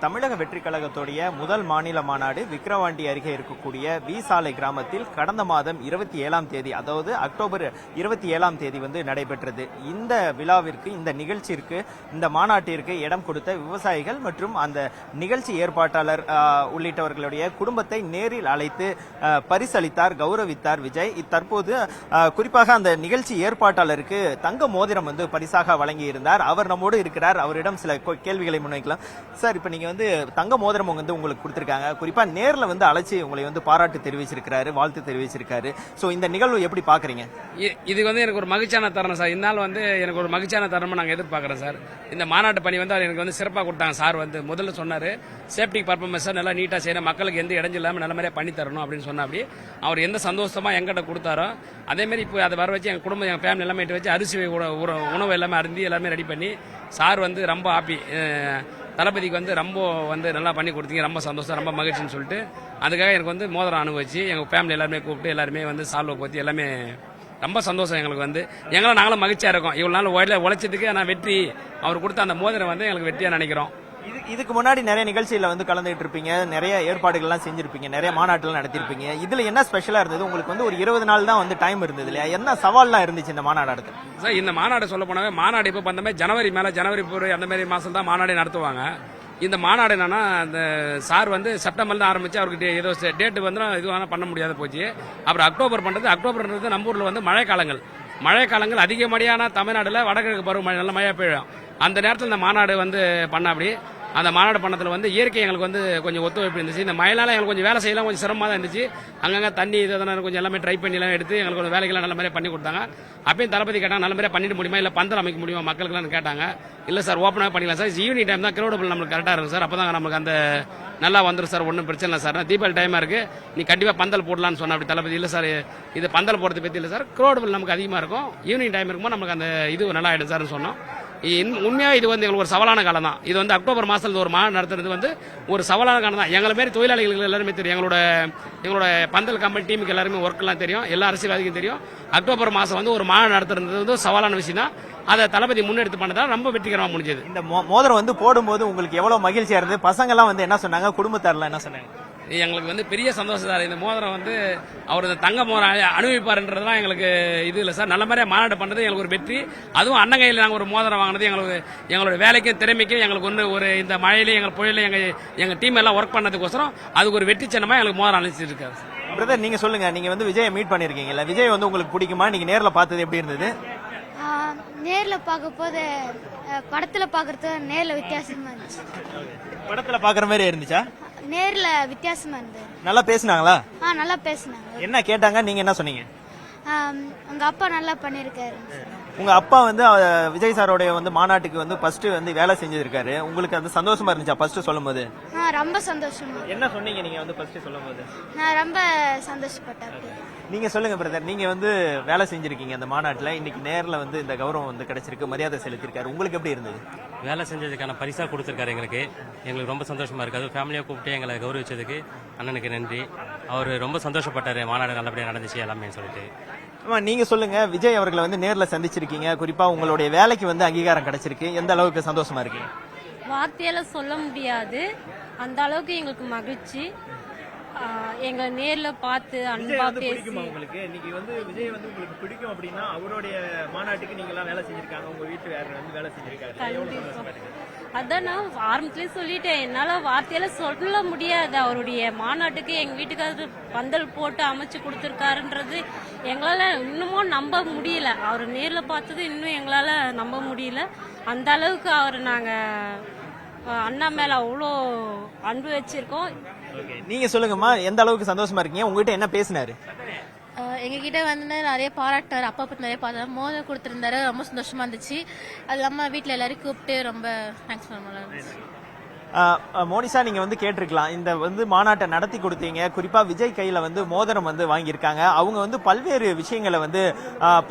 தமிழக வெற்றி கழகத்துடைய முதல் மாநில மாநாடு விக்கிரவாண்டி அருகே இருக்கக்கூடிய வி சாலை கிராமத்தில் கடந்த மாதம் 27ஆம் தேதி, அதாவது அக்டோபர் 27ஆம் தேதி நடைபெற்றது. இந்த விழாவிற்கு, இந்த நிகழ்ச்சிக்கு, இந்த மாநாட்டிற்கு இடம் கொடுத்த விவசாயிகள் மற்றும் அந்த நிகழ்ச்சி ஏற்பாட்டாளர் உள்ளிட்டவர்களுடைய குடும்பத்தை நேரில் அழைத்து பரிசளித்தார், கௌரவித்தார் விஜய். தற்போது குறிப்பாக அந்த நிகழ்ச்சி ஏற்பாட்டாளருக்கு தங்க மோதிரம் பரிசாக வழங்கியிருந்தார். அவர் நம்மோடு இருக்கிறார். அவரிடம் சில கேள்விகளை முன்வைக்கலாம். சார், இப்ப நீங்க தங்க மோதிரம் உங்களுக்கு கொடுத்திருக்காங்க. குறிப்பா நேர்ல அழைச்சி உங்களை பாராட்டு தெரிவிச்சிருக்காரு, வாழ்த்து தெரிவிச்சிருக்காரு. சோ இந்த நிகழ்வு எப்படி பாக்குறீங்க? இது எனக்கு ஒரு மகிழ்ச்சியான தருணம் சார். இந்நாள் எனக்கு ஒரு மகிழ்ச்சியான தருணம் நாங்க எதிர்பார்க்கிறோம் சார். இந்த மாநாட்டு பணி எனக்கு சிறப்பாக கொடுத்தாங்க சார். முதல்ல சொன்னாரு, சேஃப்டி பர்ஃபார்மன்ஸ் நல்லா நீட்டா செய்யணும், மக்களுக்கு எந்த இடைஞ்சல் இல்லாம நல்ல மாதிரியா பண்ணி தரணும் அப்படின்னு சொன்னா. அப்படி அவர் எந்த சந்தோஷமா எங்கிட்ட கொடுத்தாரோ அதே மாதிரி இப்போ அதை வர வச்சு எங்க குடும்பம், எங்க ஃபேமிலி எல்லாமே வச்சு அரிசி உணவு எல்லாமே அருந்தி எல்லாமே ரெடி பண்ணி சார் ரொம்ப ஹாப்பி. தளபதிக்கு ரொம்ப நல்லா பண்ணி கொடுத்தீங்க, ரொம்ப சந்தோஷம், ரொம்ப மகிழ்ச்சின்னு சொல்லிட்டு அதுக்காக எனக்கு மோதிரம் அனுபவிச்சு எங்க ஃபேமிலி எல்லாருமே கூப்பிட்டு எல்லாருமே சால்வை பற்றி எல்லாமே ரொம்ப சந்தோஷம். எங்களுக்கு எங்களும் நாங்களும் மகிழ்ச்சியா இருக்கோம். இவ்வளவு நாள் உழைச்சதுக்கு நான் வெற்றி, அவர் கொடுத்த அந்த மோதிரம் எங்களுக்கு வெற்றியா நினைக்கிறோம். இதுக்கு முன்னாடி நிறைய நிகழ்ச்சியில கலந்துட்டு இருப்பீங்க, நிறைய ஏற்பாடுகள் எல்லாம் செஞ்சிருப்பீங்க, நிறைய மாநாட்டுகள் நடத்திருப்பீங்க. இதுல என்ன ஸ்பெஷலா இருந்தது உங்களுக்கு? ஒரு 20 நாள் தான் டைம் இருந்தது இல்லையா? என்ன சவால்லாம் இருந்துச்சு இந்த மாநாடு நடத்த? சார், இந்த மாநாடு சொல்ல போனாவே மாநாடு இப்ப அந்த மாதிரி ஜனவரி அந்த மாதிரி மாசம் தான் மாநாடு நடத்துவாங்க. இந்த மாநாடு என்னன்னா, அந்த சார் செப்டம்பர்ல தான் ஆரம்பிச்சு, அவருக்கு ஏதோ டேட் இது பண்ண முடியாத போச்சு. அப்புறம் அக்டோபர் பண்றது. அக்டோபர்ன்றது நம்ம ஊர்ல மழைக்காலங்கள் அதிகப்படியான தமிழ்நாடுல வடகிழக்கு பருவமழை நல்ல மழை பெய்யும். அந்த நேரத்தில் இந்த மாநாடு பண்ண அப்படி அந்த மாநாடு பண்ணத்துல இயற்கை எங்களுக்கு கொஞ்சம் ஒத்துழைப்பு இருந்துச்சு. இந்த மழைனால எங்களுக்கு கொஞ்சம் வேலை செய்யலாம் கொஞ்சம் சிரமமாக தான் இருந்துச்சு. அங்கங்க தண்ணி இதெல்லாம் கொஞ்சம் எல்லாமே ட்ரை பண்ணி எல்லாம் எடுத்து எங்களுக்கு கொஞ்சம் வேலைகள்லாம் நல்ல மாதிரி பண்ணி கொடுத்தாங்க. அப்பயும் தளபதி கேட்டாங்க, நல்ல மாதிரி பண்ணிட்டு முடியுமா, இல்ல பந்தல் அமைக்க முடியுமா மக்களுக்கு கேட்டாங்க. இல்ல சார், ஓப்பனாக பண்ணிக்கலாம் சார், ஈவினிங் டைம் தான் கிரௌடபிள் நம்மளுக்கு கரெக்டாக இருக்கும் சார், அப்பதான் நமக்கு அந்த நல்லா வந்துடும் சார், ஒன்றும் பிரச்சனை இல்லை சார், தீபாவளி டைமா இருக்கு, நீ கண்டிப்பா பந்தல் போடலான்னு சொன்ன. அப்படி தளபதி இல்ல சார், இது பந்தல் போடுறது பத்தி இல்லை சார், கிரௌடபிள் நமக்கு அதிகமாக இருக்கும், ஈவினிங் டைம் இருக்கும்போது நமக்கு அந்த இது நல்லா ஆயிடும் சார்னு சொன்னோம். உண்மையாக இது எங்களுக்கு ஒரு சவாலான காலம் தான். இது அக்டோபர் மாசத்துல ஒரு மாநாடு நடத்துறது ஒரு சவாலான காலம் தான். எங்களை மாரி தொழிலாளிகளுக்கு எல்லாருமே தெரியும், எங்களோட பந்தல் கம்பெனி டீமுக்கு எல்லாருமே ஒர்க் எல்லாம் தெரியும், எல்லா அரசியல்வாதிக்கும் தெரியும். அக்டோபர் மாசம் ஒரு மாநாடு நடத்துறது சவாலான விஷயம் தான். அதை தளபதி முன்னெடுத்து பண்ணதான் ரொம்ப வெற்றிகரமா முடிஞ்சது. இந்த மோதிரம் போடும்போது உங்களுக்கு எவ்வளவு மகிழ்ச்சியா இருந்தது? பசங்க எல்லாம் என்ன சொன்னாங்க? குடும்பத்தாரெல்லாம் என்ன சொன்னாங்க? எங்களுக்கு பெரிய சந்தோஷம் சார். இந்த மோதிரம் அவர் இந்த தங்க மோதிரம் அனுபவிப்பாருன்றதுலாம் எங்களுக்கு இது இல்லை சார். நல்ல மாதிரியா மாநாடு பண்றது எங்களுக்கு ஒரு வெற்றி. அதுவும் அண்ணன் கையில் நாங்கள் ஒரு மோதிரம் வாங்கினது எங்களோட வேலைக்கும் திறமைக்கும் எங்களுக்கு ஒரு இந்த மழையில எங்க புயல எங்க டீம் எல்லாம் ஒர்க் பண்ணதுக்கோசரம் அதுக்கு ஒரு வெற்றி சின்னமா எங்களுக்கு மோதிரம் அழைச்சிட்டு இருக்காரு. பிரதர், நீங்க சொல்லுங்க, நீங்க விஜயை மீட் பண்ணிருக்கீங்கல்ல, விஜய் உங்களுக்கு பிடிக்குமா? நீங்க நேர்ல பார்த்தது எப்படி இருந்தது? நேர்ல பார்க்க போது படத்துல பாக்குறது நேர்ல வித்தியாசமா இருந்துச்சு. படத்துல பாக்குற மாதிரி இருந்துச்சா? நேர்ல வித்தியாசமா இருந்தது. நல்லா பேசினாங்களா? நல்லா பேசினாங்க. என்ன கேட்டாங்க? நீங்க என்ன சொன்னீங்க? உங்க அப்பா நல்லா பண்ணிருக்காரு. உங்க அப்பா விஜய் சாரோட மாநாட்டுக்கு ஃபர்ஸ்ட் வேலை செஞ்சிருக்காரு. உங்களுக்கு அது சந்தோஷமா இருந்துச்சா ஃபர்ஸ்ட் சொல்லும்போது? ரொம்ப சந்தோஷமா. என்ன சொன்னீங்க நீங்க ஃபர்ஸ்ட் சொல்லும்போது? நான் ரொம்ப சந்தோஷப்பட்டேன். நீங்க சொல்லுங்க பிரதர், நீங்க வேலை செஞ்சிருக்கீங்க அந்த மாநாட்டுல, இன்னைக்கு நேர்ல இந்த கௌரவம் கிடைச்சிருக்கு, மரியாதை செலுத்திருக்காரு, உங்களுக்கு எப்படி இருந்தது? வேலை செஞ்சதுக்கான பரிசா கொடுத்திருக்காரு. எங்களுக்கு ரொம்ப சந்தோஷமா இருக்கு. அது ஃபேமிலியா கூப்பிட்டு எங்களை கௌரவிச்சதுக்கு அண்ணனுக்கு நன்றி. அவர் ரொம்ப சந்தோஷப்பட்டாரு, மாநாடு நல்லபடியா நடந்துச்சு எல்லாமே சொல்லிட்டு. நீங்க சொல்லுங்க, விஜய் அவர்களை நேர்ல சந்திச்சிருக்கீங்க, குறிப்பா உங்களுடைய வேலைக்கு அங்கீகாரம் கிடைச்சிருக்கு, எந்த அளவுக்கு சந்தோஷமா இருக்கு? வார்த்தையால சொல்ல முடியாது, அந்த அளவுக்கு எங்களுக்கு மகிழ்ச்சி. எங்க நேர்ல பார்த்து அன்பா பேசி. உங்களுக்கு இன்னைக்கு விஜய் உங்களுக்கு பிடிக்கும் அப்படின்னா அவருடைய மாநாட்டுக்கு நீங்க எல்லாம் வேலை செஞ்சிருக்காங்க, உங்க வீட்டு வேலை செஞ்சிருக்காங்க. அதான் நான் ஆரம்பத்திலே சொல்லிட்டேன், என்னால வார்த்தையால சொல்ல முடியாது. அவருடைய மாநாட்டுக்கு எங்க வீட்டுக்காரர் பந்தல் போட்டு அமைச்சு கொடுத்திருக்காருன்றது எங்களால இன்னமும் நம்ப முடியல. அவர் நேர்ல பார்த்தது இன்னும் எங்களால நம்ப முடியல. அந்த அளவுக்கு அவர் நாங்க அண்ணா மேல அவ்வளோ அன்பு வச்சிருக்கோம். நீங்க சொல்லுங்கம்மா, எந்த அளவுக்கு சந்தோஷமா இருக்கீங்க? உங்ககிட்ட என்ன பேசினாரு? எங்க கிட்ட நிறைய பாராட்டாரு, அப்பா பத்தி நிறைய பாராட்டாரு, மோதிரம் கொடுத்திருந்தாரு, ரொம்ப சந்தோஷமா இருந்துச்சு. அது இல்லாம வீட்டுல எல்லாரும் கூப்பிட்டு ரொம்ப தேங்க்ஸ் பண்ண. மோனிஷா, நீங்க கேட்டிருக்கலாம், இந்த மாநாட்டை நடத்தி கொடுத்தீங்க, குறிப்பா விஜய் கையில மோதிரம் வாங்கியிருக்காங்க, அவங்க பல்வேறு விஷயங்களை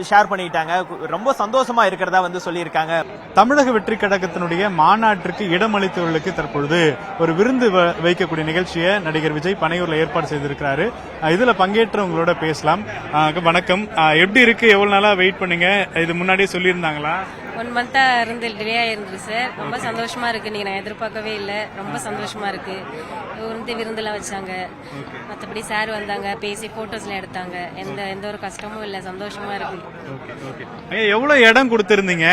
ஷேர் பண்ணிட்டாங்க, ரொம்ப சந்தோஷமா இருக்கிறதா சொல்லியிருக்காங்க. தமிழக வெற்றி கழகத்தினுடைய மாநாட்டிற்கு இடமளித்தவர்களுக்கு தற்பொழுது ஒரு விருந்து வைக்கக்கூடிய நிகழ்ச்சியை நடிகர் விஜய் பனையூர்ல ஏற்பாடு செய்திருக்கிறாரு. இதுல பங்கேற்றவங்களோட பேசலாம். வணக்கம், எப்படி இருக்கு? எவ்வளவு நாளா வெயிட் பண்ணீங்க? இது முன்னாடியே சொல்லியிருந்தாங்களா? 1 மந்த்தா இருந்து டிலே ஆயிருந்து சார். ரொம்ப சந்தோஷமா இருக்கு. நீங்க நான் எதிர்பார்க்கவே இல்லை. ரொம்ப சந்தோஷமா இருக்கு. விருந்தெல்லாம் வச்சாங்க. மற்றபடி சார் வந்தாங்க, பேசி போட்டோஸ்லாம் எடுத்தாங்க. எந்த ஒரு கஷ்டமும் இல்லை, சந்தோஷமா இருக்கு. ஐயா, எவ்வளவு இடம் கொடுத்திருந்தீங்க?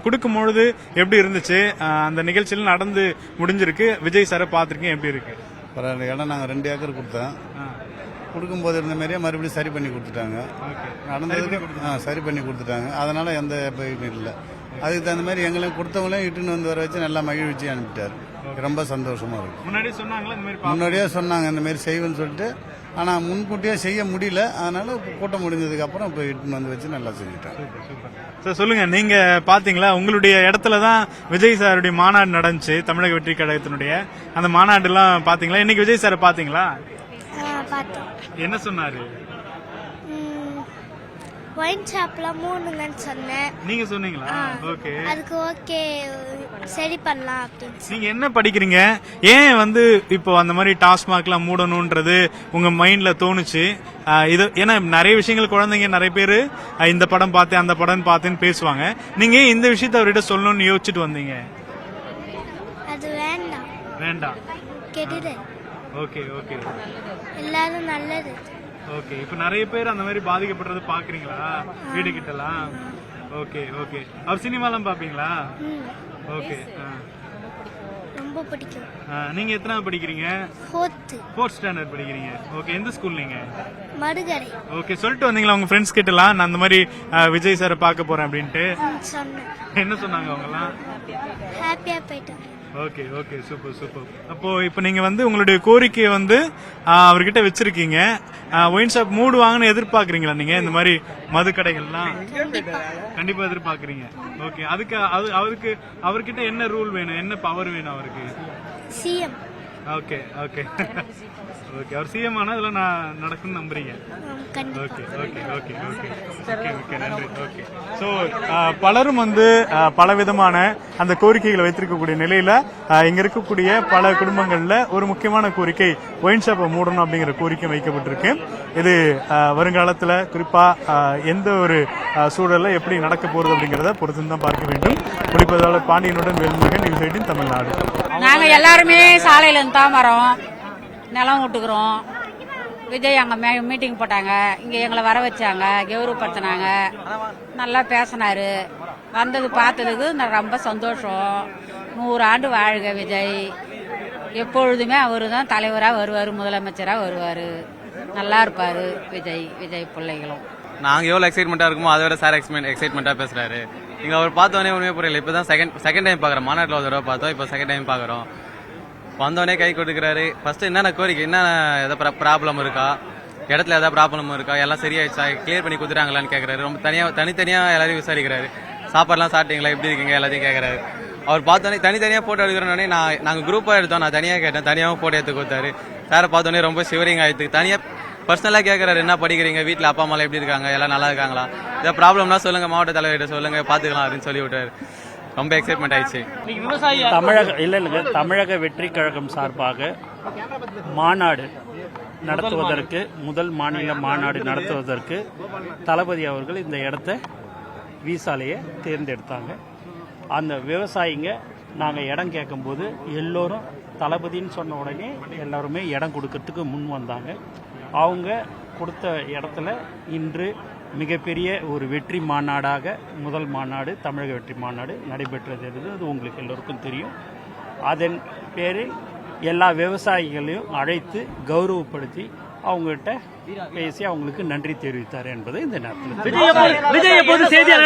கொடுக்கும் பொழுது எப்படி இருந்துச்சு? அந்த நிகழ்ச்சியில நடந்து முடிஞ்சிருக்கு. விஜய் சாரை பாத்திருக்கீங்க, எப்படி இருக்கு? இடம் நாங்கள் 2 ஏக்கர் கொடுத்தோம். கொடுக்கும்போது இருந்த மாதிரியே மறுபடியும் சரி பண்ணி கொடுத்துட்டாங்க. நடந்ததுக்கு சரி பண்ணி கொடுத்துட்டாங்க. அதனால எந்த இதுவும் இல்லை. அதுக்கு தகுந்த மாதிரி எங்களையும் கொடுத்தவங்களையும் இட்டுன்னு வந்து வர வச்சு நல்லா மகிழ்ச்சி அனுப்பிட்டாரு. ரொம்ப சந்தோஷமா இருக்கு. முன்னாடியே சொன்னாங்க இந்த மாதிரி செய்வேன்னு சொல்லிட்டு. ஆனா முன்கூட்டியே செய்ய முடியல. அதனால கூட்டம் முடிஞ்சதுக்கு அப்புறம் இப்போ இட்டுன்னு வந்து வச்சு நல்லா செஞ்சுட்டாங்க. சார் சொல்லுங்க, நீங்க பாத்தீங்களா? உங்களுடைய இடத்துலதான் விஜய் சாருடைய மாநாடு நடந்துச்சு, தமிழக வெற்றி கழகத்தினுடைய அந்த மாநாடு எல்லாம் பாத்தீங்களா? இன்னைக்கு விஜய் சாரை பாத்தீங்களா? பார்த்தோம். என்ன சொன்னாரு? ஒயின் ஷாப்ல 3ங்கன்னு சொன்னேன். நீங்க சொன்னீங்களா? ஓகே. அதுக்கு ஓகே சரி பண்ணலாம் அப்படின்னு. நீங்க என்ன படிக்கிறீங்க? ஏன் வந்து இப்போ அந்த மாதிரி டாஸ்மாக்லாம் மூடணும்ன்றது உங்க மைண்ட்ல தோணுச்சு? இது ஏன்னா நிறைய விஷயங்கள் குழந்தைங்க நிறைய பேரு இந்த படம் பார்த்தேன் அந்த படம் பார்த்தேன்னு பேசுவாங்க. நீங்க இந்த விஷயத்த அவர்கிட்ட சொல்லணும்னு யோசிச்சுட்டு வந்தீங்க? அது வேண்டாம். வேண்டாம், கெடுது. Okay okay. எல்லாரும் நல்லது. ஓகே. இப்ப நிறைய பேர் அந்த மாதிரி பாதிக்கப்படுறது பாக்குறீங்களா வீடு கிட்டலாம்? Okay okay. அவர் சினிமாலாம் பாப்பீங்களா? ஓகே. ரொம்ப பிடிக்கும். நீங்க எத்தனாவது படிக்கிறீங்க? 4th ஸ்டாண்டர்ட் படிக்கிறீங்க. ஓகே. எந்த ஸ்கூல் நீங்க? மடுகரை. ஓகே. சொல்லிட்டு வந்தீங்களா உங்க ஃப்ரெண்ட்ஸ் கிட்டலாம் நான் அந்த மாதிரி விஜய் சாரை பார்க்க போறேன் அப்படின்ட்டு? சொன்னேன். என்ன சொன்னாங்க அவங்க எல்லாம்? ஹாப்பியா போயிட்டாங்க. Okay okay. Super super. அப்போ இப்போ நீங்க வந்து உங்களுடைய கோரிக்கையை வந்து அவர்கிட்ட வச்சிருக்கீங்க. ஒயின் ஷாப் மூடுவாங்கன்னு எதிர்பார்க்கறீங்களா நீங்க? இந்த மாதிரி மது கடைகள்லாம் கண்டிப்பா எதிர்பார்க்கறீங்க. ஓகே. அதுக்கு அவருக்கு அவர்கிட்ட என்ன ரூல் வேணும், என்ன பவர் வேணும் அவருக்கு? சிஎம். Okay okay okay. அவர் சிஎம் ஆனா இதெல்லாம் நான் நடக்கும்னு நம்புறீங்க? Okay okay okay okay okay okay. நன்றி. ஓகே. ஸோ பலரும் வந்து பலவிதமான அந்த கோரிக்கைகளை வைத்திருக்கக்கூடிய நிலையில இங்க இருக்கக்கூடிய பல குடும்பங்கள்ல ஒரு முக்கியமான கோரிக்கை ஒயின் ஷாப்பை மூடணும் அப்படிங்கிற கோரிக்கை வைக்கப்பட்டிருக்கு. இது வருங்காலத்துல குறிப்பா எந்த ஒரு சூழல்ல எப்படி நடக்க போறது அப்படிங்கறத பொறுத்து தான் பார்க்க வேண்டும். ஒளிப்பதிவாளர் பாண்டியனுடன் வேல்முருகன், நியூஸ் 18 தமிழ்நாடு. நாங்க எல்லாருமே சாலையில இருந்து தான் வரோம், நிலம் விட்டுக்கிறோம். விஜய் அங்க மீட்டிங் போட்டாங்க, இங்க எங்களை வர வச்சாங்க, கௌரவப்படுத்தினாங்க, நல்லா பேசினாரு. வந்தது பார்த்ததுக்கு ரொம்ப சந்தோஷம். 100 ஆண்டு வாழ்க விஜய். எப்பொழுதுமே அவரு தான் தலைவராக வருவார், முதலமைச்சராக வருவார். நல்லா இருப்பாரு விஜய் பிள்ளைகளும். நாங்க எவ்வளவு எக்ஸைட்மெண்டா இருக்குமோ அதை விட சார் எக்ஸைட்மெண்டா பேசுறாரு. இங்க அவர் பார்த்தோன்னே உண்மையே புரியல. இப்பதான் செகண்ட் டைம் பாக்குறோம். மாநாட்டில் ஒரு தடவை பார்த்தோம், இப்போ செகண்ட் டைம் பாக்குறோம். வந்தோடனே கை கொடுக்குறாரு. ஃபர்ஸ்ட் என்னென்ன கோரிக்கை, என்ன ஏதாவது ப்ராப்ளம் இருக்கா, இடத்துல ஏதாவது ப்ராப்ளம் இருக்கா, எல்லாம் சரியாயிடுச்சா, கிளியர் பண்ணி கொடுத்துட்டாங்களான்னு கேட்கறாரு. ரொம்ப தனித்தனியா எல்லாரையும் விசாரிக்கிறாரு. சாப்பாடுலாம் சாப்பிட்டீங்களா, எப்படி இருக்கீங்க, எல்லாத்தையும் கேட்கறாரு. அவர் பார்த்தோன்னே தனித்தனியா போட்டோ எடுக்கிறோன்னே நாங்கள் குரூப்பாக எடுத்தோம். நான் தனியாக கேட்டேன், தனியாகவும் போட்டோ எடுத்து கொடுத்தாரு. சாரை பார்த்தோன்னே ரொம்ப ஷிவரிங் ஆயிடுது. தனியாக பர்சனலாக கேட்கறாரு, என்ன படிக்கிறீங்க, வீட்டில் அப்பா அம்மாலாம் எப்படி இருக்காங்க, எல்லாம் நல்லா இருக்காங்களா, இதை ப்ராப்ளம்னா சொல்லுங்க, மாவட்ட தலைவர்கிட்ட சொல்லுங்க, பார்த்துக்கலாம் அப்படின்னு சொல்லி விட்டாரு. ரொம்ப எக்ஸைட்மெண்ட் ஆயிடுச்சு. தமிழக வெற்றி கழகம் சார்பாக மாநாடு நடத்துவதற்கு, முதல் மாநில மாநாடு நடத்துவதற்கு தளபதி அவர்கள் இந்த இடத்த வீசாலையை தேர்ந்தெடுத்தாங்க. அந்த விவசாயிங்க நாங்கள் இடம் கேட்கும்போது எல்லோரும் தளபதின்னு சொன்ன உடனே எல்லாருமே இடம் கொடுக்கறதுக்கு முன் வந்தாங்க. அவங்க கொடுத்த இடத்துல இன்று மிகப்பெரிய ஒரு வெற்றி மாநாடாக முதல் மாநாடு, தமிழக வெற்றி மாநாடு நடைபெற்றது. அது உங்களுக்கு எல்லோருக்கும் தெரியும். அதன் பேரில் எல்லா விவசாயிகளையும் அழைத்து கௌரவப்படுத்தி அவங்ககிட்ட பேசி அவங்களுக்கு நன்றி தெரிவித்தார் என்பதை இந்த நேரத்தில்